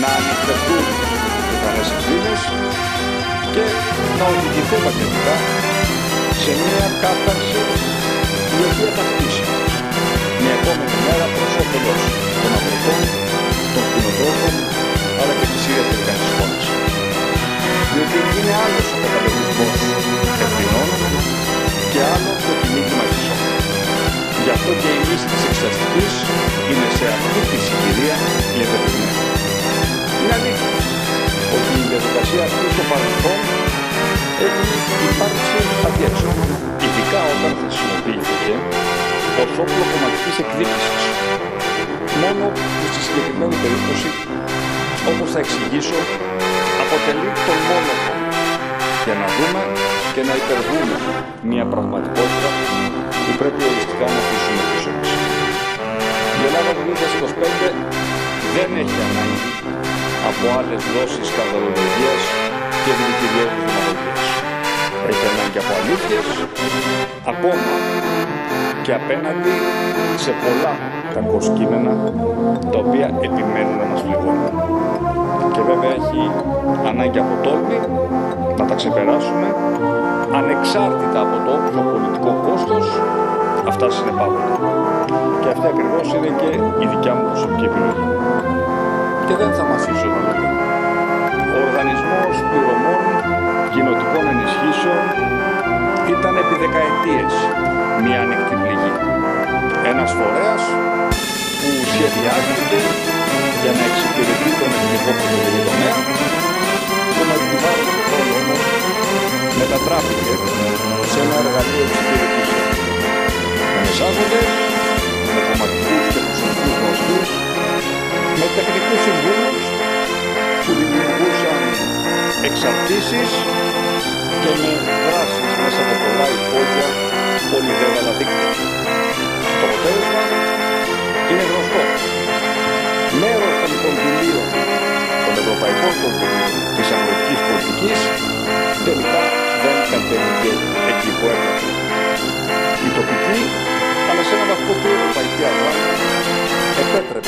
να ανοιχτευτούν πιθανές ευθύνες και να οδηγηθούμε τελικά σε μια κάθαρση η οποία θα χτίσει μια επόμενη μέρα προς όφελος των αγροτών, των κτηνοτρόφων, αλλά και της ίδιας τελικά της χώρας. Διότι είναι άλλος ο καταλογισμός ευθυνών και άλλο το κυνήγημα της ζώνης. Γι' αυτό και η λύση της εξεταστικής είναι σε αυτή τη συγκυρία η εγκατευμένη. Είναι αλήθεια ότι η διαδικασία αυτή στο παρελθόν έχει υπάρξει αδιέξοδο, ειδικά όταν χρησιμοποιήθηκε ως όπλο κομματικής εκδίκησης. Μόνο που στη συγκεκριμένη περίπτωση, όπως θα εξηγήσω, αποτελεί τον μόνο τρόπο για να δούμε και να υπερβούμε μια πραγματικότητα που πρέπει οριστικά να αφήσουμε πίσω μας. Η Ελλάδα του 2025 δεν έχει ανάγκη από άλλες δόσεις σκανδαλολογίας και δηλητηριώδης δημαγωγίας. Έχει ανάγκη από αλήθειες, ακόμα και απέναντι σε πολλά κακοσκήμενα τα οποία επιμένουν να μας πληγώνουν. Και βέβαια έχει ανάγκη από τόλμη να τα ξεπεράσουμε, ανεξάρτητα από το όποιο πολιτικό κόστος αυτά συνεπάγονται. Και αυτή ακριβώς είναι και η δικιά μου προσωπική επιλογή. Και δεν θα μας αφήσω να λέω. Ο οργανισμός πληρωμών κοινοτικών ενισχύσεων ήταν επί δεκαετίες μια ανοιχτή πληγή. Ένας φορέας που σχεδιάζεται για να εξυπηρετεί τον εθνικό πρωτοβουλίο τομέα, που με την βάση του χρόνου όμως μετατράπηκε σε ένα εργαλείο εξυπηρετήσεων. Με μεσάζοντες, με κομματικούς και προσωπικούς γνωστούς, με τεχνικούς συμβούλους που δημιουργούσαν εξαρτήσεις και με δράσεις μέσα από πολλά υπόγεια πολυδέγαλα δίκτυα. Το αποτέλεσμα είναι γνωστό. Μέρος των κονδυλίων, των ευρωπαϊκών κονδυλίων της αγροτικής πολιτικής τελικά δεν κατέβηκε εκεί που έπρεπε. Η τοπική, αλλά σε έναν βαθμό και η ευρωπαϊκή αγορά επέτρεπε